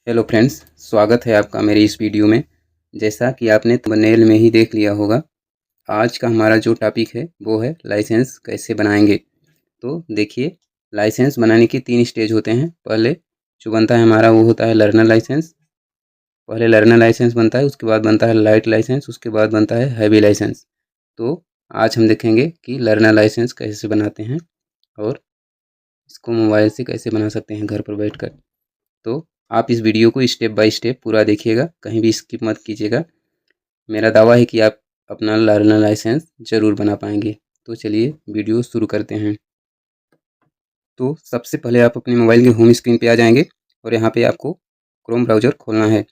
Hello friends, स्वागत है आपका मेरे इस वीडियो में। जैसा कि आपने थंबनेल में ही देख लिया होगा, आज का हमारा जो टॉपिक है वो है लाइसेंस कैसे बनाएंगे। तो देखिए, लाइसेंस बनाने के 3 स्टेज होते हैं। पहले जो बनता है हमारा वो होता है लर्नर लाइसेंस। पहले लर्नर लाइसेंस बनता है, उसके बाद बनता है लाइट लाइसेंस, उसके बाद बनता है हैवी लाइसेंस। तो आज हम देखेंगे कि लर्नर लाइसेंस कैसे बनाते हैं और इसको मोबाइल से कैसे बना सकते हैं घर पर बैठकर। तो आप इस वीडियो को स्टेप बाय स्टेप पूरा देखिएगा, कहीं भी स्किप मत कीजिएगा। मेरा दावा है कि आप अपना लर्नर लाइसेंस ज़रूर बना पाएंगे। तो चलिए वीडियो शुरू करते हैं। तो सबसे पहले आप अपने मोबाइल के होम स्क्रीन पे आ जाएंगे और यहाँ पे आपको क्रोम ब्राउज़र खोलना है।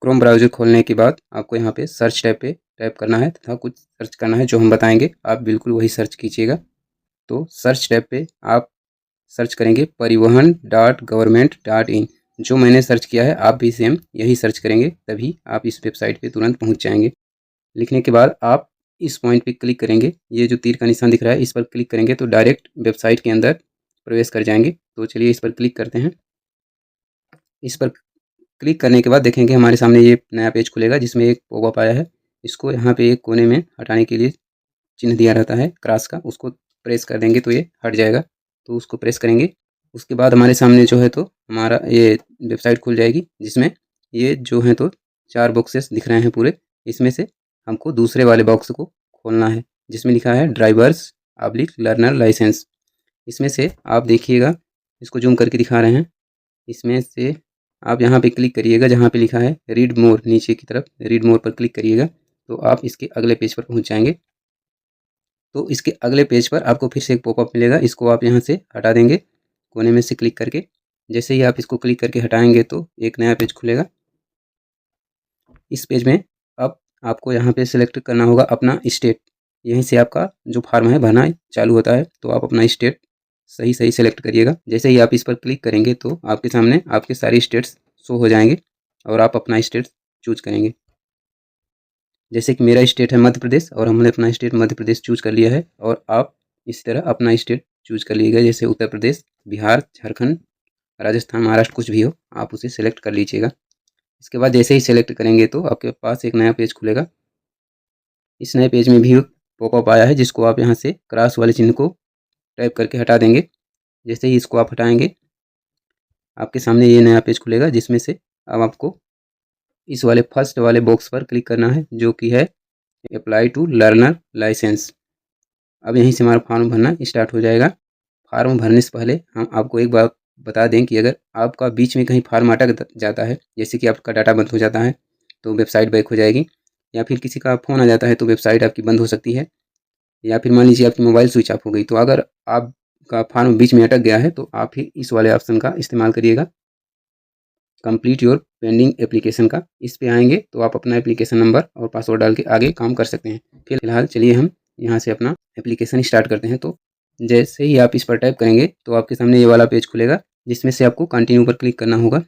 क्रोम ब्राउज़र खोलने के बाद आपको यहाँ पे सर्च टैब पे टैप करना है तथा कुछ सर्च करना है जो हम बताएंगे, आप बिल्कुल वही सर्च कीजिएगा। तो सर्च टैब पे आप सर्च करेंगे परिवहन.गवर्नमेंट.इन। जो मैंने सर्च किया है आप भी सेम यही सर्च करेंगे, तभी आप इस वेबसाइट पे तुरंत पहुंच जाएंगे। लिखने के बाद आप इस पॉइंट पे क्लिक करेंगे, ये जो तीर का निशान दिख रहा है इस पर क्लिक करेंगे तो डायरेक्ट वेबसाइट के अंदर प्रवेश कर जाएंगे। तो चलिए इस पर क्लिक करते हैं। इस पर क्लिक करने के बाद देखेंगे हमारे सामने ये नया पेज खुलेगा जिसमें एक पॉपअप आया है। इसको यहाँ पे एक कोने में हटाने के लिए चिन्ह दिया रहता है क्रॉस का, उसको प्रेस कर देंगे तो ये हट जाएगा। तो उसको प्रेस करेंगे, उसके बाद हमारे सामने जो है तो हमारा ये वेबसाइट खुल जाएगी जिसमें ये जो है तो 4 बॉक्सेस दिख रहे हैं पूरे। इसमें से हमको दूसरे वाले बॉक्स को खोलना है जिसमें लिखा है ड्राइवर्स पब्लिक लर्नर लाइसेंस। इसमें से आप देखिएगा, इसको जूम करके दिखा रहे हैं। इसमें से आप यहाँ पे क्लिक करिएगा जहाँ पे लिखा है रीड मोर, नीचे की तरफ रीड मोर पर क्लिक करिएगा तो आप इसके अगले पेज पर पहुँच जाएंगे। तो इसके अगले पेज पर आपको फिर से एक पॉपअप मिलेगा, इसको आप यहाँ से हटा देंगे कोने में से क्लिक करके। जैसे ही आप इसको क्लिक करके हटाएंगे तो एक नया पेज खुलेगा। इस पेज में अब आपको यहाँ पे सिलेक्ट करना होगा अपना स्टेट। यहीं से आपका जो फॉर्म है भरना चालू होता है, तो आप अपना स्टेट सही सही सेलेक्ट करिएगा। जैसे ही आप इस पर क्लिक करेंगे तो आपके सामने आपके सारे स्टेट्स शो हो जाएंगे और आप अपना स्टेट चूज करेंगे। जैसे कि मेरा स्टेट है मध्य प्रदेश और हमने अपना स्टेट मध्य प्रदेश चूज कर लिया है, और आप इस तरह अपना स्टेट चूज कर लीजिएगा। जैसे उत्तर प्रदेश, बिहार, झारखंड, राजस्थान, महाराष्ट्र कुछ भी हो आप उसे सेलेक्ट कर लीजिएगा। इसके बाद जैसे ही सेलेक्ट करेंगे तो आपके पास एक नया पेज खुलेगा। इस नए पेज में भी पॉपअप आया है जिसको आप यहाँ से क्रॉस वाले चिन्ह को टाइप करके हटा देंगे। जैसे ही इसको आप हटाएंगे आपके सामने ये नया पेज खुलेगा जिसमें से अब आपको इस वाले फर्स्ट वाले बॉक्स पर क्लिक करना है जो कि है अप्लाई टू लर्नर लाइसेंस। अब यहीं से हमारा फॉर्म भरना स्टार्ट हो जाएगा। फॉर्म भरने से पहले हम आपको एक बात बता दें कि अगर आपका बीच में कहीं फॉर्म अटक जाता है, जैसे कि आपका डाटा बंद हो जाता है तो वेबसाइट बैक हो जाएगी, या फिर किसी का फ़ोन आ जाता है तो वेबसाइट आपकी बंद हो सकती है, या फिर मान लीजिए आपकी मोबाइल स्विच ऑफ हो गई। तो अगर आपका फॉर्म बीच में अटक गया है तो आप ही इस वाले ऑप्शन का इस्तेमाल करिएगा, कंप्लीट योर पेंडिंग एप्लीकेशन का। इस पे आएंगे तो आप अपना एप्लीकेशन नंबर और पासवर्ड डाल के आगे काम कर सकते हैं। फिलहाल चलिए हम यहाँ से अपना एप्लीकेशन स्टार्ट करते हैं। तो जैसे ही आप इस पर टाइप करेंगे तो आपके सामने ये वाला पेज खुलेगा जिसमें से आपको कंटिन्यू पर क्लिक करना होगा।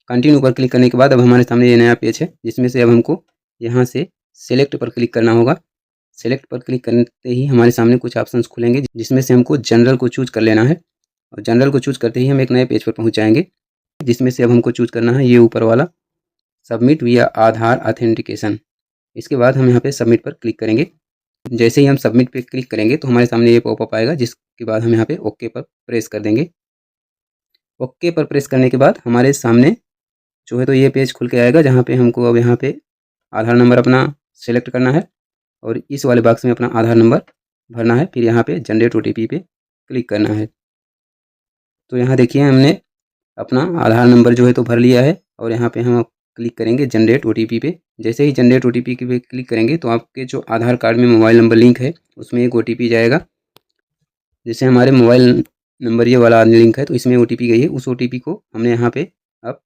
कंटिन्यू पर क्लिक करने के बाद अब हमारे सामने ये नया पेज है जिसमें से अब हमको यहाँ से सेलेक्ट पर क्लिक करना होगा। सेलेक्ट पर क्लिक करते ही हमारे सामने कुछ ऑप्शंस खुलेंगे जिसमें से हमको जनरल को चूज कर लेना है, और जनरल को चूज करते ही हम एक नए पेज पर पहुँच जाएंगे जिसमें से अब हमको चूज करना है ये ऊपर वाला सबमिट विया आधार ऑथेंटिकेशन। इसके बाद हम यहाँ पे सबमिट पर क्लिक करेंगे। जैसे ही हम सबमिट पे क्लिक करेंगे तो हमारे सामने ये पॉपअप आएगा जिसके बाद हम यहाँ पे ओके पर प्रेस कर देंगे। ओके पर प्रेस करने के बाद हमारे सामने जो है तो ये पेज खुल के आएगा जहाँ पे हमको अब यहाँ पे आधार नंबर अपना सेलेक्ट करना है और इस वाले बॉक्स में अपना आधार नंबर भरना है। फिर यहाँ पे जनरेट ओटीपी पे क्लिक करना है। तो यहाँ देखिए हमने अपना आधार नंबर जो है तो भर लिया है और यहाँ पे हम क्लिक करेंगे जनरेट ओटीपी पे। जैसे ही जनरेट ओटीपी पे क्लिक करेंगे तो आपके जो आधार कार्ड में मोबाइल नंबर लिंक है उसमें एक ओटीपी जाएगा। जैसे हमारे मोबाइल नंबर ये वाला लिंक है तो इसमें ओटीपी गई है, उस ओटीपी को हमने यहाँ पे अब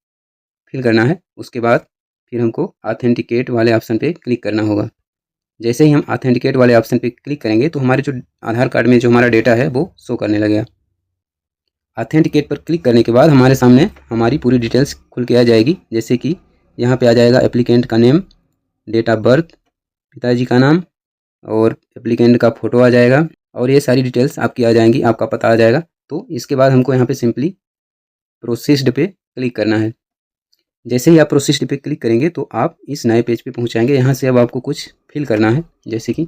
फिल करना है। उसके बाद फिर हमको ऑथेंटिकेट वाले ऑप्शन पे क्लिक करना होगा। जैसे ही हम ऑथेंटिकेट वाले ऑप्शन पे क्लिक करेंगे तो हमारे जो आधार कार्ड में जो हमारा डेटा है वो शो करने लगेगा। ऑथेंटिकेट पर क्लिक करने के बाद हमारे सामने हमारी पूरी डिटेल्स खुल के आ जाएगी। जैसे कि यहाँ पे आ जाएगा एप्लीकेंट का नेम, डेट ऑफ बर्थ, पिताजी का नाम और एप्लीकेंट का फ़ोटो आ जाएगा, और ये सारी डिटेल्स आपकी आ जाएंगी, आपका पता आ जाएगा। तो इसके बाद हमको यहाँ पे सिंपली प्रोसेस्ड पे क्लिक करना है। जैसे ही आप प्रोसेस्ड पे क्लिक करेंगे तो आप इस नए पेज पे पहुंच जाएंगे। यहाँ से अब आपको कुछ फिल करना है, जैसे कि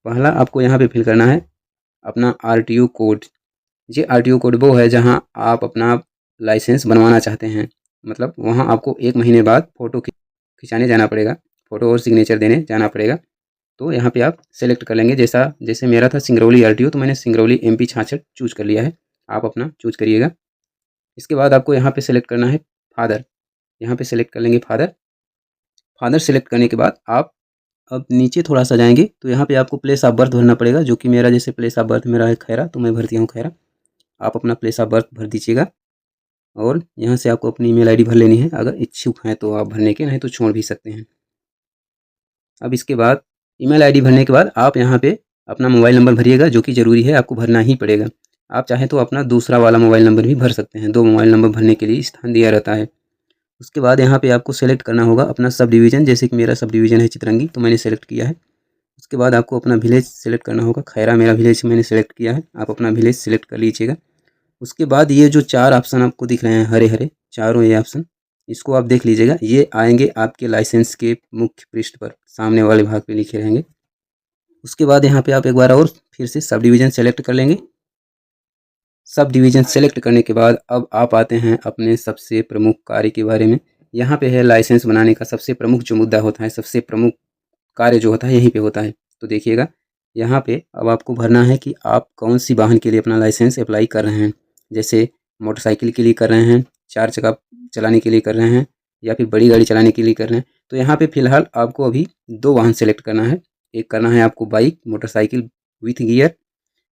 पहला आपको यहाँ पे फिल करना है अपना RTO कोड। ये RTO कोड वो है जहाँ आप अपना लाइसेंस बनवाना चाहते हैं, मतलब वहाँ आपको 1 महीने बाद फ़ोटो खिंचाने जाना पड़ेगा, फ़ोटो और सिग्नेचर देने जाना पड़ेगा। तो यहाँ पे आप सेलेक्ट कर लेंगे। जैसे मेरा था सिंगरौली RTO, तो मैंने सिंगरौली MP 66 चूज़ कर लिया है। आप अपना चूज़ करिएगा। इसके बाद आपको यहाँ पे सेलेक्ट करना है फादर। यहाँ पे सेलेक्ट कर लेंगे फादर। फादर सेलेक्ट करने के बाद आप अब नीचे थोड़ा सा जाएंगे तो यहाँ पे आपको प्लेस ऑफ बर्थ भरना पड़ेगा, जो कि मेरा जैसे प्लेस ऑफ बर्थ मेरा है खैरा, तो मैं भर दिया हूँ खैरा। आप अपना प्लेस ऑफ बर्थ भर दीजिएगा और यहाँ से आपको अपनी ईमेल ID भर लेनी है। अगर इच्छुक हैं तो आप भरने के, नहीं तो छोड़ भी सकते हैं। अब इसके बाद ईमेल ID भरने के बाद आप यहाँ पे अपना मोबाइल नंबर भरिएगा, जो कि ज़रूरी है, आपको भरना ही पड़ेगा। आप चाहें तो अपना दूसरा वाला मोबाइल नंबर भी भर सकते हैं। 2 मोबाइल नंबर भरने के लिए स्थान दिया रहता है। उसके बाद यहाँ पे आपको सेलेक्ट करना होगा अपना सब डिवीज़न। जैसे कि मेरा सब डिवीज़न है चितरंगी, तो मैंने सेलेक्ट किया है। उसके बाद आपको अपना विलेज सेलेक्ट करना होगा। खैरा मेरा विलेज मैंने सेलेक्ट किया है, आप अपना विलेज सेलेक्ट कर लीजिएगा। उसके बाद ये जो 4 ऑप्शन आपको दिख रहे हैं हरे हरे, चारों ये ऑप्शन, इसको आप देख लीजिएगा। ये आएंगे आपके लाइसेंस के मुख्य पृष्ठ पर, सामने वाले भाग पे लिखे रहेंगे। उसके बाद यहाँ पे आप एक बार और फिर से सब डिवीज़न सेलेक्ट कर लेंगे। सब डिवीज़न सेलेक्ट करने के बाद अब आप आते हैं अपने सबसे प्रमुख कार्य के बारे में। यहाँ पे है लाइसेंस बनाने का सबसे प्रमुख जो मुद्दा होता है, सबसे प्रमुख कार्य जो होता है यहीं पे होता है। तो देखिएगा यहाँ पे अब आपको भरना है कि आप कौन सी वाहन के लिए अपना लाइसेंस अप्लाई कर रहे हैं। जैसे मोटरसाइकिल के लिए कर रहे हैं, 4 चक्का चलाने के लिए कर रहे हैं, या फिर बड़ी गाड़ी चलाने के लिए कर रहे हैं। तो यहाँ पे फ़िलहाल आपको अभी 2 वाहन सेलेक्ट करना है। एक करना है आपको बाइक मोटरसाइकिल विथ गियर,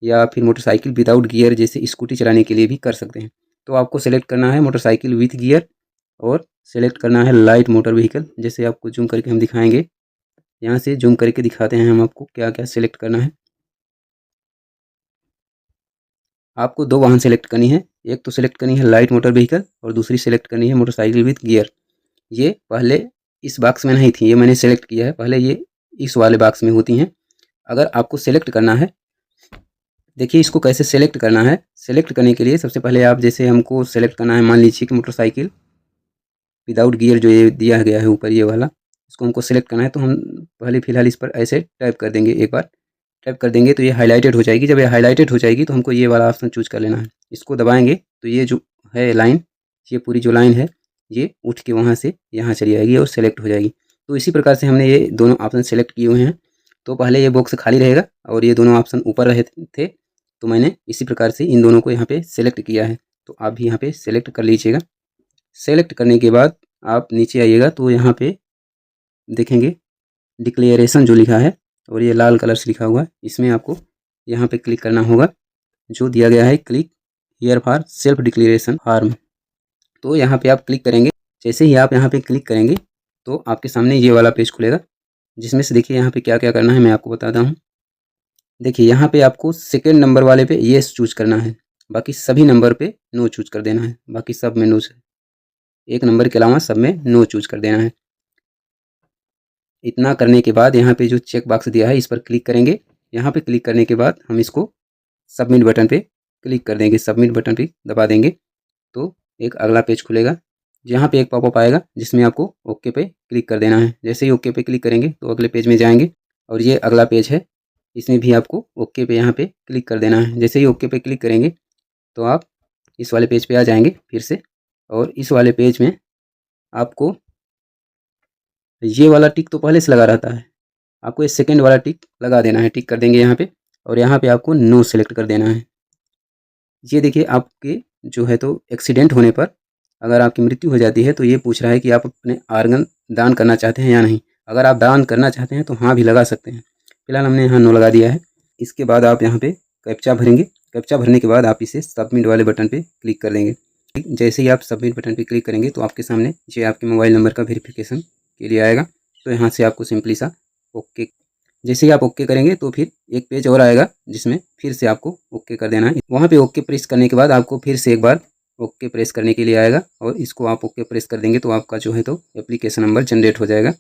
या फिर मोटरसाइकिल विदाउट गियर, जैसे स्कूटी चलाने के लिए भी कर सकते हैं। तो आपको सेलेक्ट करना है मोटरसाइकिल विथ गियर, और सेलेक्ट करना है लाइट मोटर व्हीकल। जैसे आपको जूम करके हम दिखाएंगे, यहाँ से जूम करके दिखाते हैं हम आपको क्या क्या सेलेक्ट करना है। आपको 2 वाहन सेलेक्ट करनी है। एक तो सेलेक्ट करनी है लाइट मोटर व्हीकल, और दूसरी सेलेक्ट करनी है मोटरसाइकिल विथ गियर। ये पहले इस बॉक्स में नहीं थी, ये मैंने सेलेक्ट किया है। पहले ये इस वाले बॉक्स में होती हैं। अगर आपको सेलेक्ट करना है, देखिए इसको कैसे सेलेक्ट करना है। सेलेक्ट करने के लिए सबसे पहले आप, जैसे हमको सेलेक्ट करना है, मान लीजिए कि मोटरसाइकिल विदाउट गियर जो ये दिया गया है ऊपर ये वाला, इसको हमको सेलेक्ट करना है। तो हम पहले फ़िलहाल इस पर ऐसे टाइप कर देंगे। एक बार टाइप कर देंगे तो ये हाईलाइटेड हो जाएगी। जब ये हाईलाइटेड हो जाएगी तो हमको ये वाला ऑप्शन चूज़ कर लेना है। इसको दबाएंगे तो ये जो है लाइन, ये पूरी जो लाइन है ये उठ के वहाँ से यहाँ चली आएगी और सेलेक्ट हो जाएगी। तो इसी प्रकार से हमने ये दोनों ऑप्शन सेलेक्ट किए हुए हैं। तो पहले ये बॉक्स खाली रहेगा और ये दोनों ऑप्शन ऊपर रहे थे, तो मैंने इसी प्रकार से इन दोनों को यहाँ पे सेलेक्ट किया है। तो आप भी यहाँ पे सेलेक्ट कर लीजिएगा। सेलेक्ट करने के बाद आप नीचे आइएगा तो यहाँ पे देखेंगे डिक्लेरेशन जो लिखा है, और ये लाल कलर से लिखा हुआ है, इसमें आपको यहाँ पे क्लिक करना होगा। जो दिया गया है click here for self declaration form, तो यहाँ पे आप क्लिक करेंगे। जैसे ही आप यहाँ पे क्लिक करेंगे तो आपके सामने ये वाला पेज खुलेगा, जिसमें से देखिए यहाँ पे क्या क्या करना है मैं आपको बताता हूँ। देखिए यहाँ पे आपको सेकेंड नंबर वाले पे येस चूज़ करना है, बाकी सभी नंबर पे नो चूज़ कर देना है। बाकी सब में नो, एक नंबर के अलावा सब में नो चूज़ कर देना है। इतना करने के बाद यहाँ पे जो चेक बॉक्स दिया है इस पर क्लिक करेंगे। यहाँ पे क्लिक करने के बाद हम इसको सबमिट बटन पे क्लिक कर देंगे। सबमिट बटन पे दबा देंगे तो एक अगला पेज खुलेगा, जहाँ पे एक पॉपअप आएगा जिसमें आपको ओके पे क्लिक कर देना है। जैसे ही ओके पे क्लिक करेंगे तो अगले पेज में जाएंगे, और ये अगला पेज है, इसमें भी आपको ओके पे यहाँ पे क्लिक कर देना है। जैसे ही ओके पे क्लिक करेंगे तो आप इस वाले पेज पे आ जाएंगे फिर से, और इस वाले पेज में आपको ये वाला टिक तो पहले से लगा रहता है, आपको ये सेकंड वाला टिक लगा देना है। टिक कर देंगे यहाँ पे, और यहाँ पे आपको नो सेलेक्ट कर देना है। ये देखिए आपके जो है तो एक्सीडेंट होने पर अगर आपकी मृत्यु हो जाती है तो ये पूछ रहा है कि आप अपने आर्गन दान करना चाहते हैं या नहीं। अगर आप दान करना चाहते हैं तो हाँ भी लगा सकते हैं। फिलहाल हमने यहाँ नो लगा दिया है। इसके बाद आप यहाँ पे कैप्चा भरेंगे। कैप्चा भरने के बाद आप इसे सबमिट वाले बटन पे क्लिक कर देंगे। जैसे ही आप सबमिट बटन पे क्लिक करेंगे तो आपके सामने ये आपके मोबाइल नंबर का वेरिफिकेशन के लिए आएगा। तो यहाँ से आपको सिंपली सा ओके, जैसे ही आप ओके करेंगे तो फिर एक पेज और आएगा जिसमें फिर से आपको ओके कर देना है। वहाँ पे ओके प्रेस करने के बाद आपको फिर से एक बार ओके प्रेस करने के लिए आएगा, और इसको आप ओके प्रेस कर देंगे तो आपका जो है तो एप्लीकेशन नंबर जनरेट हो जाएगा।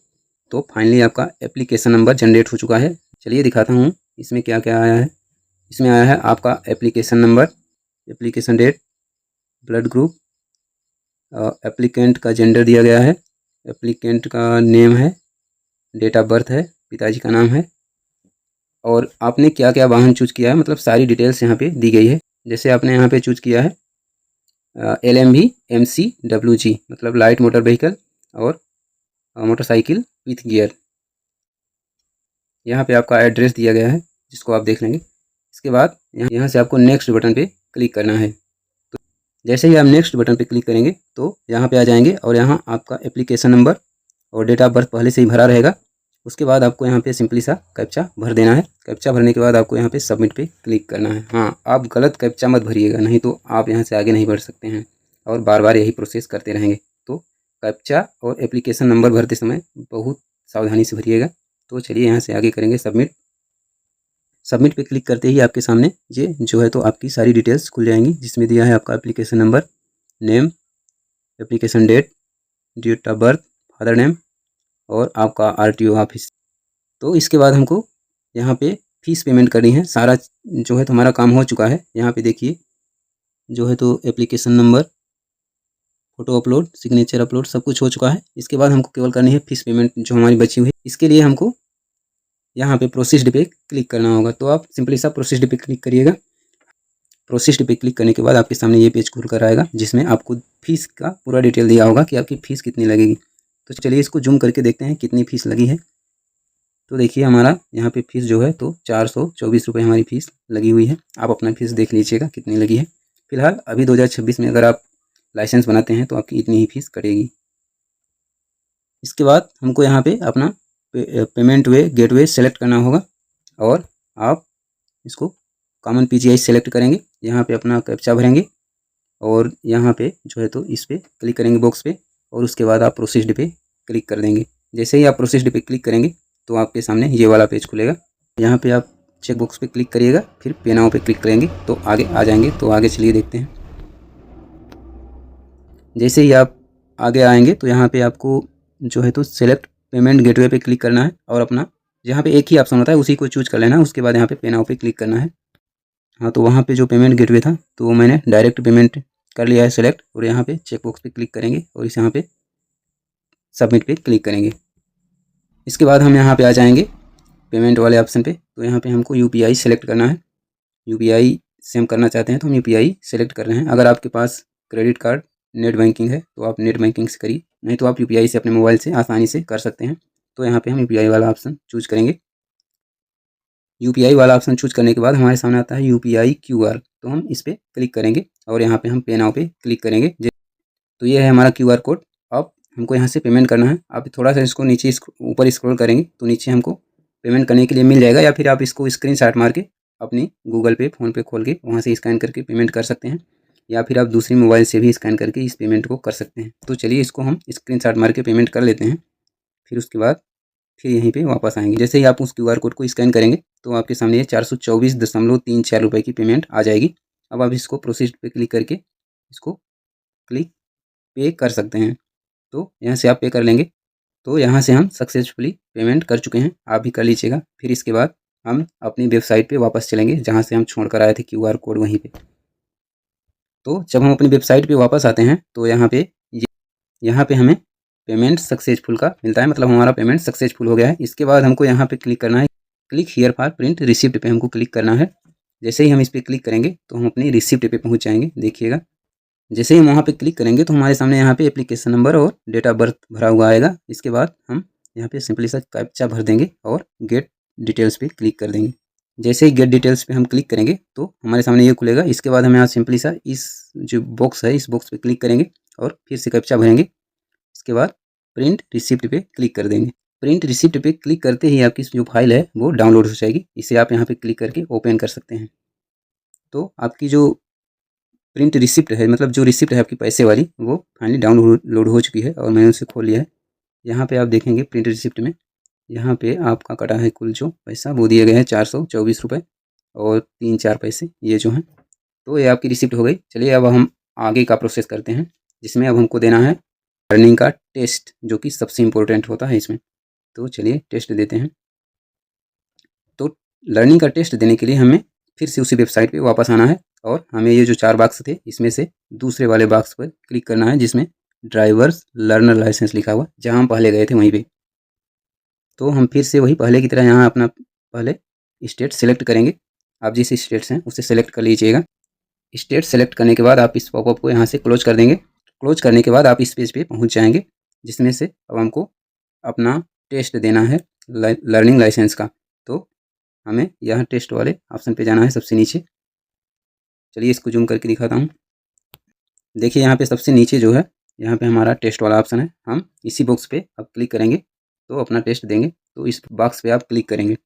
तो फाइनली आपका एप्लीकेशन नंबर जनरेट हो चुका है। चलिए दिखाता हूँ इसमें क्या क्या आया है। इसमें आया है आपका application number, application date, blood group, applicant का जेंडर दिया गया है, एप्लीकेंट का नेम है, डेट ऑफ बर्थ है, पिताजी का नाम है, और आपने क्या क्या वाहन चूज किया है, मतलब सारी डिटेल्स यहाँ पे दी गई है। जैसे आपने यहाँ पे चूज किया है LMV MC WG, मतलब लाइट मोटर व्हीकल और मोटरसाइकिल विथ गियर। यहाँ पे आपका एड्रेस दिया गया है जिसको आप देख लेंगे। इसके बाद यहाँ से आपको नेक्स्ट बटन पे क्लिक करना है। तो जैसे ही आप नेक्स्ट बटन पे क्लिक करेंगे तो यहाँ पे आ जाएंगे और यहाँ आपका एप्लीकेशन नंबर और डेट ऑफ बर्थ पहले से ही भरा रहेगा। उसके बाद आपको यहाँ पे सिंपली सा कैप्चा भर देना है। कैप्चा भरने के बाद आपको यहाँ पे सबमिट पे क्लिक करना है। हाँ, आप गलत कैप्चा मत भरिएगा, नहीं तो आप यहाँ से आगे नहीं बढ़ सकते हैं और बार बार यही प्रोसेस करते रहेंगे। तो कैप्चा और एप्लीकेशन नंबर भरते समय बहुत सावधानी से भरिएगा। तो चलिए यहाँ से आगे करेंगे सबमिट। सबमिट पे क्लिक करते ही आपके सामने ये जो है तो आपकी सारी डिटेल्स खुल जाएंगी, जिसमें दिया है आपका application number, name, application date, date of birth, father name और आपका RTO ऑफिस। तो इसके बाद हमको यहाँ पे फीस पेमेंट करनी है। सारा जो है तो हमारा काम हो चुका है। यहाँ पे देखिए जो है तो application number, photo upload, signature upload सब कुछ हो चुका है। इसके बाद हमको केवल करनी है फीस पेमेंट जो हमारी बची हुई है। इसके लिए हमको यहाँ पे प्रोसीड पे क्लिक करना होगा। तो आप सिंपली सा प्रोसीड पे क्लिक करिएगा। प्रोसीड पे क्लिक करने के बाद आपके सामने ये पेज खुल कर आएगा, जिसमें आपको फीस का पूरा डिटेल दिया होगा कि आपकी फ़ीस कितनी लगेगी। तो चलिए इसको जूम करके देखते हैं कितनी फ़ीस लगी है। तो देखिए हमारा यहाँ पे फ़ीस जो है तो 424 रुपये हमारी फ़ीस लगी हुई है। आप अपना फ़ीस देख लीजिएगा कितनी लगी है। फिलहाल अभी 2026 में अगर आप लाइसेंस बनाते हैं तो आपकी इतनी ही फ़ीस कटेगी। इसके बाद हमको यहाँ पे अपना पेमेंट वे गेटवे सेलेक्ट करना होगा और आप इसको कॉमन PGI सेलेक्ट करेंगे। यहाँ पे अपना कैप्चा भरेंगे और यहाँ पे जो है तो इस पर क्लिक करेंगे बॉक्स पे, और उसके बाद आप प्रोसीड पे क्लिक कर देंगे। जैसे ही आप प्रोसीड पे क्लिक करेंगे तो आपके सामने ये वाला पेज खुलेगा। यहाँ पे आप चेक बॉक्स पे क्लिक करिएगा, फिर पे नाउ पे क्लिक करेंगे तो आगे आ जाएंगे। तो आगे चलिए देखते हैं। जैसे ही आप आगे आएंगे तो यहाँ पे आपको जो है तो सेलेक्ट पेमेंट गेटवे पे क्लिक करना है और अपना जहाँ पे एक ही ऑप्शन होता है उसी को चूज कर लेना है। उसके बाद यहाँ पे पे नाउ पे क्लिक करना है। हाँ, तो वहाँ पे जो पेमेंट गेटवे था तो मैंने डायरेक्ट पेमेंट कर लिया है सेलेक्ट, और यहाँ पे चेक बॉक्स पे क्लिक करेंगे और इस यहाँ पे सबमिट पे क्लिक करेंगे। इसके बाद हम यहाँ पे आ जाएंगे पेमेंट वाले ऑप्शन पे। तो यहाँ पे हमको UPI सेलेक्ट करना है। UPI से हम करना चाहते हैं तो हम UPI सेलेक्ट कर रहे हैं। अगर आपके पास क्रेडिट कार्ड, नेट बैंकिंग है तो आप नेट बैंकिंग से करिए, नहीं तो आप UPI से अपने मोबाइल से आसानी से कर सकते हैं। तो यहाँ पे हम UPI वाला ऑप्शन चूज करेंगे। UPI वाला ऑप्शन चूज करने के बाद हमारे सामने आता है UPI QR। तो हम इस पर क्लिक करेंगे और यहाँ पे हम पे नाउ पे क्लिक करेंगे। तो ये है हमारा QR कोड। अब हमको यहाँ से पेमेंट करना है। आप थोड़ा सा इसको नीचे ऊपर स्क्रॉल करेंगे तो नीचे हमको पेमेंट करने के लिए मिल जाएगा, या फिर आप इसको स्क्रीनशॉट मार के अपनी गूगल पे, फ़ोन पे खोल के वहाँ से स्कैन करके पेमेंट कर सकते हैं, या फिर आप दूसरी मोबाइल से भी स्कैन करके इस पेमेंट को कर सकते हैं। तो चलिए इसको हम स्क्रीनशॉट मार के पेमेंट कर लेते हैं। फिर उसके बाद फिर यहीं पे वापस आएंगे। जैसे ही आप उस QR कोड को स्कैन करेंगे तो आपके सामने ये 424.34 रुपये की पेमेंट आ जाएगी। अब आप इसको प्रोसीड पे क्लिक करके इसको क्लिक पे कर सकते हैं। तो यहाँ से आप पे कर लेंगे। तो यहाँ से हम सक्सेसफुली पेमेंट कर चुके हैं, आप भी कर लीजिएगा। फिर इसके बाद हम अपनी वेबसाइट पे वापस चलेंगे जहाँ से हम छोड़ कर आए थे QR कोड वहीं पे। तो जब हम अपनी वेबसाइट पे वापस आते हैं तो यहाँ पे हमें पेमेंट सक्सेसफुल का मिलता है, मतलब हमारा पेमेंट सक्सेसफुल हो गया है। इसके बाद हमको यहाँ पे क्लिक करना है, click here for print receipt पे हमको क्लिक करना है। जैसे ही हम इस पर क्लिक करेंगे तो हम अपनी रिसिप्ट पे पहुँच जाएंगे। देखिएगा जैसे ही हम वहाँ पे क्लिक करेंगे तो हमारे सामने यहाँ पे एप्लीकेशन नंबर और डेट ऑफ बर्थ भरा हुआ आएगा। इसके बाद हम यहाँ पे सिंपली सा कैप्चा भर देंगे और गेट डिटेल्स पे क्लिक कर देंगे। जैसे ही गेट डिटेल्स पे हम क्लिक करेंगे तो हमारे सामने ये खुलेगा। इसके बाद हम यहाँ सिंपली सा इस जो बॉक्स है इस बॉक्स पे क्लिक करेंगे और फिर से कैप्चा भरेंगे। इसके बाद प्रिंट रिसिप्ट पे क्लिक कर देंगे। प्रिंट रिसिप्ट पे क्लिक करते ही आपकी जो फाइल है वो डाउनलोड हो जाएगी। इसे आप यहाँ पे क्लिक करके ओपन कर सकते हैं। तो आपकी जो प्रिंट रिसिप्ट है, मतलब जो रिसिप्ट है आपकी पैसे वाली, वो फाइनली डाउनलोड हो चुकी है और मैंने उसे खोल लिया है। यहाँ पे आप देखेंगे प्रिंट रिसिप्ट में यहाँ पे आपका कटा है कुल जो पैसा वो दिए गए हैं 424 रुपये और 3-4 पैसे ये जो हैं। तो ये आपकी रिसिप्ट हो गई। चलिए अब हम आगे का प्रोसेस करते हैं, जिसमें अब हमको देना है लर्निंग का टेस्ट, जो कि सबसे इम्पोर्टेंट होता है इसमें। तो चलिए टेस्ट देते हैं। तो लर्निंग का टेस्ट देने के लिए हमें फिर से उसी वेबसाइट पे वापस आना है और हमें ये जो 4 बॉक्स थे इसमें से दूसरे वाले बॉक्स पर क्लिक करना है जिसमें ड्राइवर्स लर्नर लाइसेंस लिखा हुआ, जहाँ हम पहले गए थे वहीं पे। तो हम फिर से वही पहले की तरह यहाँ अपना पहले स्टेट सेलेक्ट करेंगे। आप जिस स्टेट से हैं उसे सेलेक्ट कर लीजिएगा। स्टेट सेलेक्ट करने के बाद आप इस पॉपअप को यहाँ से क्लोज कर देंगे। क्लोज करने के बाद आप इस पेज पे पहुँच जाएंगे जिसमें से अब हमको अपना टेस्ट देना है लर्निंग लाइसेंस का। तो हमें यहाँ टेस्ट वाले ऑप्शन पे जाना है सबसे नीचे। चलिए इसको जूम करके दिखाता हूँ। देखिए यहाँ पे सबसे नीचे जो है यहाँ पे हमारा टेस्ट वाला ऑप्शन है। हम इसी बॉक्स पे अब क्लिक करेंगे तो अपना टेस्ट देंगे। तो इस बॉक्स पे आप क्लिक करेंगे।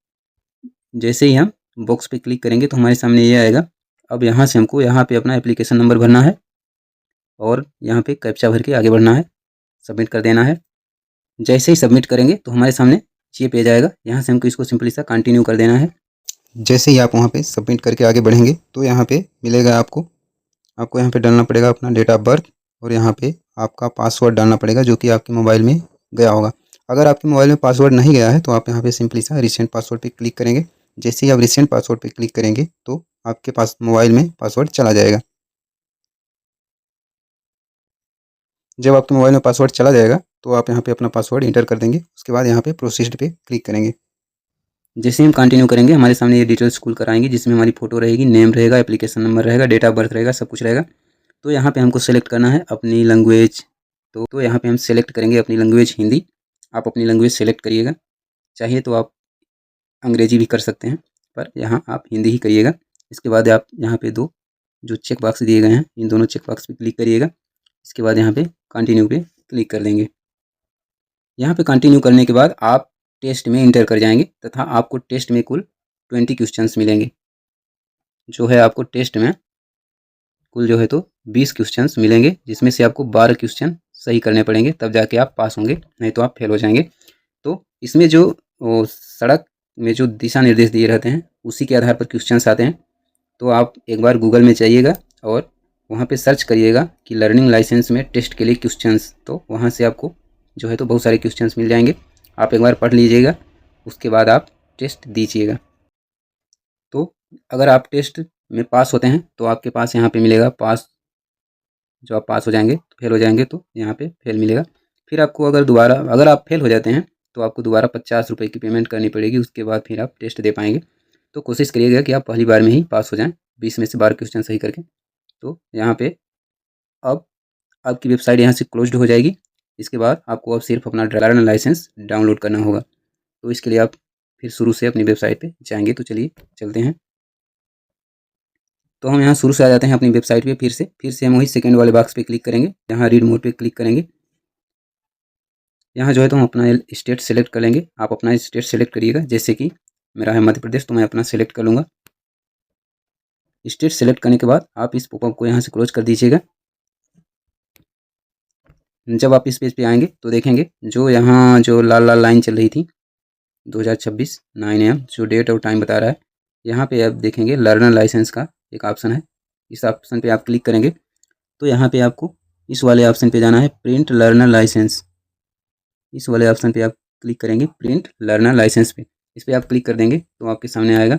जैसे ही हम बॉक्स पे क्लिक करेंगे तो हमारे सामने ये आएगा। अब यहाँ से हमको यहाँ पे अपना एप्लीकेशन नंबर भरना है और यहाँ पे कैप्चा भर के आगे बढ़ना है, सबमिट कर देना है। जैसे ही सबमिट करेंगे तो हमारे सामने ये पेज आएगा। यहाँ से हमको इसको सिंपली सा कंटिन्यू कर देना है। जैसे ही आप वहाँ पे सबमिट करके आगे बढ़ेंगे तो यहाँ पे मिलेगा आपको यहाँ पे डालना पड़ेगा अपना डेट ऑफ बर्थ और यहाँ पे आपका पासवर्ड डालना पड़ेगा जो कि आपके मोबाइल में गया होगा। अगर आपके मोबाइल में पासवर्ड नहीं गया है तो आप यहाँ पे सिंपली सा रिसेंट पासवर्ड पे क्लिक करेंगे। जैसे ही आप रिसेंट पासवर्ड पे क्लिक करेंगे तो आपके पास मोबाइल में पासवर्ड चला जाएगा। जब आपके मोबाइल में पासवर्ड चला जाएगा तो आप यहाँ पे अपना पासवर्ड इंटर कर देंगे। उसके बाद यहाँ पे प्रोसीड पे क्लिक करेंगे। जैसे हम कंटिन्यू करेंगे हमारे सामने ये डिटेल्स खुल कर आएंगी जिसमें हमारी फ़ोटो रहेगी, नेम रहेगा, एप्लीकेशन नंबर रहेगा, डेट ऑफ बर्थ रहेगा, सब कुछ रहेगा। तो यहाँ पे हमको सेलेक्ट करना है अपनी लैंग्वेज। तो यहाँ पे हम सेलेक्ट करेंगे अपनी लैंग्वेज हिंदी। आप अपनी लैंग्वेज सेलेक्ट करिएगा। चाहिए तो आप अंग्रेजी भी कर सकते हैं पर यहाँ आप हिंदी ही करिएगा। इसके बाद आप यहाँ पे 2 जो चेक बॉक्स दिए गए हैं इन दोनों चेक बॉक्स पे क्लिक करिएगा। इसके बाद यहाँ पे कंटिन्यू पे क्लिक कर देंगे। यहाँ पे कंटिन्यू करने के बाद आप टेस्ट में इंटर कर जाएंगे तथा आपको टेस्ट में कुल 20 क्वेश्चंस मिलेंगे। जो है आपको टेस्ट में कुल जो है तो 20 क्वेश्चंस मिलेंगे जिसमें से आपको 12 क्वेश्चन सही करने पड़ेंगे तब जाके आप पास होंगे, नहीं तो आप फेल हो जाएंगे। तो इसमें जो सड़क में जो दिशा निर्देश दिए रहते हैं उसी के आधार पर क्वेश्चंस आते हैं। तो आप एक बार गूगल में जाइएगा और वहाँ पे सर्च करिएगा कि लर्निंग लाइसेंस में टेस्ट के लिए क्वेश्चंस, तो वहाँ से आपको जो है तो बहुत सारे क्वेश्चंस मिल जाएंगे। आप एक बार पढ़ लीजिएगा, उसके बाद आप टेस्ट दीजिएगा। तो अगर आप टेस्ट में पास होते हैं तो आपके पास यहाँ पे मिलेगा पास। जो आप पास हो जाएंगे तो फेल हो जाएंगे तो यहाँ पे फेल मिलेगा। फिर आपको अगर आप फेल हो जाते हैं तो आपको दोबारा 50 रुपये की पेमेंट करनी पड़ेगी। उसके बाद फिर आप टेस्ट दे पाएंगे। तो कोशिश करिएगा कि आप पहली बार में ही पास हो जाएँ 20 में से 12 क्वेश्चन सही करके। तो यहाँ पे अब आपकी वेबसाइट यहाँ से क्लोज्ड हो जाएगी। इसके बाद आपको अब सिर्फ अपना ड्राइविंग लाइसेंस डाउनलोड करना होगा। तो इसके लिए आप फिर शुरू से अपनी वेबसाइट पे जाएंगे। तो चलिए चलते हैं। तो हम यहाँ शुरू से आ जाते हैं अपनी वेबसाइट पे। फिर से हम वही सेकंड वाले बॉक्स पे क्लिक करेंगे। यहाँ रीड मोर पे क्लिक करेंगे। यहाँ जो है तो हम अपना स्टेट सेलेक्ट कर लेंगे। आप अपना स्टेट सेलेक्ट करिएगा। जैसे कि मेरा है मध्य प्रदेश तो मैं अपना सेलेक्ट कर लूँगा। स्टेट सेलेक्ट करने के बाद आप इस पॉपअप को यहाँ से क्लोज कर दीजिएगा। जब आप इस पेज पे आएंगे तो देखेंगे जो यहाँ जो लाल लाल लाइन चल रही थी 2026 9 AM जो डेट और टाइम बता रहा है, यहाँ पे आप देखेंगे लर्नर लाइसेंस का एक ऑप्शन है। इस ऑप्शन पे आप क्लिक करेंगे तो यहाँ पे आपको इस वाले ऑप्शन पे जाना है प्रिंट लर्नर लाइसेंस। इस वाले ऑप्शन पे आप क्लिक करेंगे प्रिंट लर्नर लाइसेंस पे। इस पर आप क्लिक कर देंगे तो आपके सामने आएगा।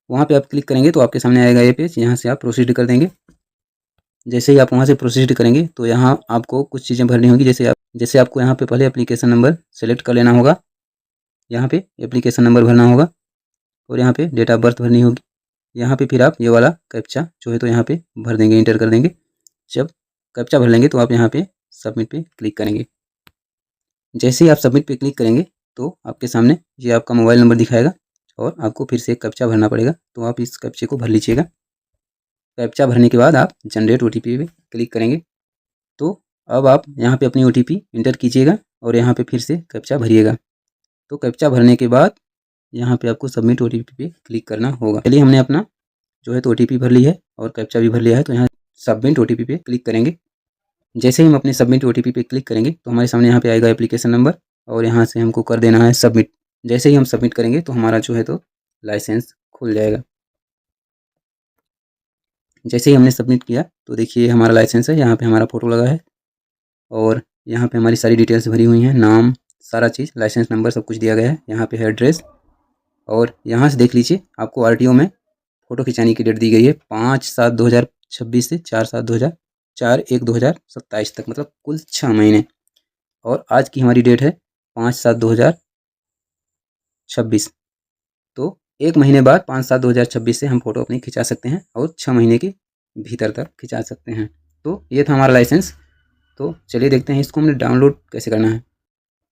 वहाँ पे आप क्लिक करेंगे तो आपके सामने आएगा ये पेज। यहाँ से आप प्रोसीड कर देंगे। जैसे ही आप वहाँ से प्रोसीड करेंगे तो यहाँ आपको कुछ चीज़ें भरनी होगी। जैसे आपको यहाँ पे पहले एप्लीकेशन नंबर सेलेक्ट कर लेना होगा। यहाँ पे एप्लीकेशन नंबर भरना होगा और यहाँ पे डेट ऑफ बर्थ भरनी होगी। यहाँ पे फिर आप ये वाला कैप्चा जो है तो यहाँ पे भर देंगे, इंटर कर देंगे। जब कैप्चा भर लेंगे तो आप यहाँ पे सबमिट पे क्लिक करेंगे। जैसे ही आप सबमिट पे क्लिक करेंगे तो आपके सामने ये आपका मोबाइल नंबर दिखाएगा और आपको फिर से एक कैप्चा भरना पड़ेगा। तो आप इस कैप्चे को भर लीजिएगा। कैप्चा भरने के बाद आप जनरेट OTP पे क्लिक करेंगे। तो अब आप यहाँ पे अपनी OTP इंटर कीजिएगा और यहाँ पे फिर से कैप्चा भरिएगा। तो कैप्चा भरने के बाद यहाँ पे आपको सबमिट OTP पे क्लिक करना होगा। चलिए हमने अपना जो है तो OTP भर ली है और कैप्चा भी भर लिया है। तो यहाँ सबमिट OTP पे क्लिक करेंगे। जैसे ही हम अपने सबमिट OTP पे क्लिक करेंगे तो हमारे सामने यहाँ पे आएगा एप्लीकेशन नंबर और यहाँ से हमको कर देना है सबमिट। जैसे ही हम सबमिट करेंगे तो हमारा जो है तो लाइसेंस खुल जाएगा। जैसे ही हमने सबमिट किया तो देखिए हमारा लाइसेंस है। यहाँ पे हमारा फ़ोटो लगा है और यहाँ पे हमारी सारी डिटेल्स भरी हुई हैं, नाम, सारा चीज़, लाइसेंस नंबर सब कुछ दिया गया है। यहाँ पे है एड्रेस और यहाँ से देख लीजिए आपको RTO में फ़ोटो खिंचाने की डेट दी गई है 5/7/2026 से 4/1/2027 तक, मतलब कुल 6 महीने। और आज की हमारी डेट है 5/7/2026। तो 1 महीने बाद 5/7/2026 से हम फ़ोटो अपनी खिंचा सकते हैं और 6 महीने के भीतर तक खिंचा सकते हैं। तो ये था हमारा लाइसेंस। तो चलिए देखते हैं इसको हमने डाउनलोड कैसे करना है।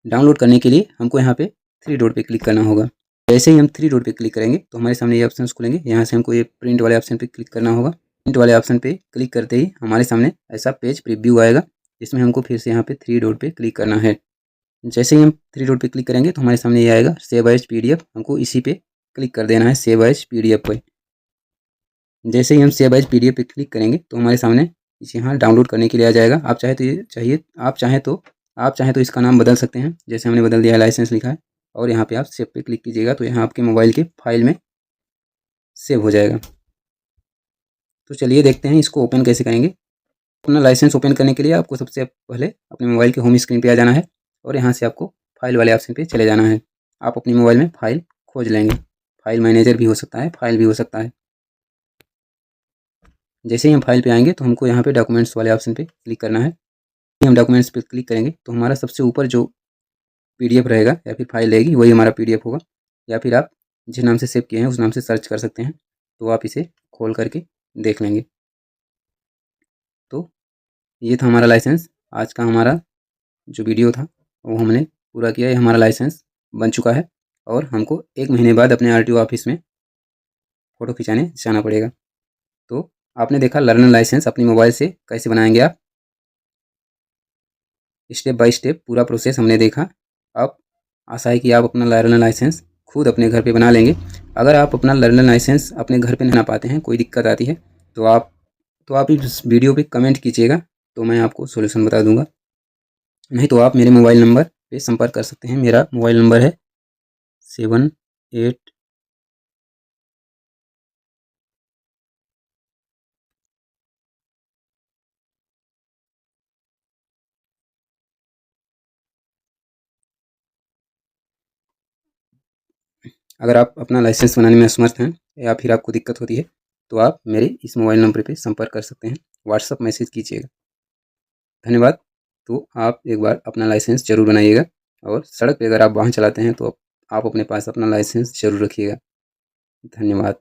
डाउनलोड करने के लिए हमको यहाँ पे 3 डॉट पे क्लिक करना होगा। जैसे ही हम 3 डॉट पे क्लिक करेंगे तो हमारे सामने ये ऑप्शंस खुलेंगे। यहाँ से हमको ये प्रिंट वाले ऑप्शन पे क्लिक करना होगा। प्रिंट वाले ऑप्शन पे क्लिक करते ही हमारे सामने ऐसा पेज प्रीव्यू आएगा, जिसमें हमको फिर से यहाँ पे 3 डॉट पे क्लिक करना है। जैसे ही हम 3 डॉट पे क्लिक करेंगे तो हमारे सामने ये आएगा सेव एज पीडीएफ। हमको इसी पे क्लिक कर देना है, सेव एज पीडीएफ पे। जैसे ही हम सेव एज पीडीएफ पे क्लिक करेंगे तो हमारे सामने इसे यहाँ डाउनलोड करने के लिए आ जाएगा। आप चाहें तो इसका नाम बदल सकते हैं, जैसे हमने बदल दिया है, लाइसेंस लिखा है। और यहाँ पे आप सेव पे क्लिक कीजिएगा तो यहाँ आपके मोबाइल के फाइल में सेव हो जाएगा। तो चलिए देखते हैं इसको ओपन कैसे करेंगे। अपना लाइसेंस ओपन करने के लिए आपको सबसे पहले अपने मोबाइल के होम स्क्रीन पे आ जाना है और यहाँ से आपको फाइल वाले ऑप्शन पे चले जाना है। आप अपने मोबाइल में फाइल खोज लेंगे। फाइल मैनेजर भी हो सकता है, फाइल भी हो सकता है। जैसे ही हम फाइल पे आएंगे तो हमको यहाँ पे डॉक्यूमेंट्स वाले ऑप्शन पे क्लिक करना है। हम डॉक्यूमेंट्स पे क्लिक करेंगे तो हमारा सबसे ऊपर जो पीडीएफ रहेगा या फिर फाइल रहेगी वही हमारा पीडीएफ होगा। या फिर आप जिस नाम से सेव किए हैं उस नाम से सर्च कर सकते हैं, तो आप इसे खोल करके देख लेंगे। तो ये था हमारा लाइसेंस। आज का हमारा जो वीडियो था वो हमने पूरा किया। ये हमारा लाइसेंस बन चुका है और हमको 1 महीने बाद अपने आरटीओ ऑफिस में फ़ोटो खिंचाने जाना पड़ेगा। तो आपने देखा लर्नर लाइसेंस अपनी मोबाइल से कैसे बनाएंगे आप। स्टेप बाय स्टेप पूरा प्रोसेस हमने देखा। अब आशा है कि आप अपना लर्नर लाइसेंस खुद अपने घर पे बना लेंगे। अगर आप अपना लर्नर लाइसेंस अपने घर पे नहीं बना पाते हैं, कोई दिक्कत आती है, तो आप इस वीडियो पे कमेंट कीजिएगा, तो मैं आपको सॉल्यूशन बता दूंगा। नहीं तो आप मेरे मोबाइल नंबर पे संपर्क कर सकते हैं। मेरा मोबाइल नंबर है 78। अगर आप अपना लाइसेंस बनाने में असमर्थ हैं या फिर आपको दिक्कत होती है तो आप मेरे इस मोबाइल नंबर पे संपर्क कर सकते हैं, व्हाट्सअप मैसेज कीजिएगा। धन्यवाद। तो आप एक बार अपना लाइसेंस ज़रूर बनाइएगा और सड़क पे अगर आप वाहन चलाते हैं तो आप अपने पास अपना लाइसेंस ज़रूर रखिएगा। धन्यवाद।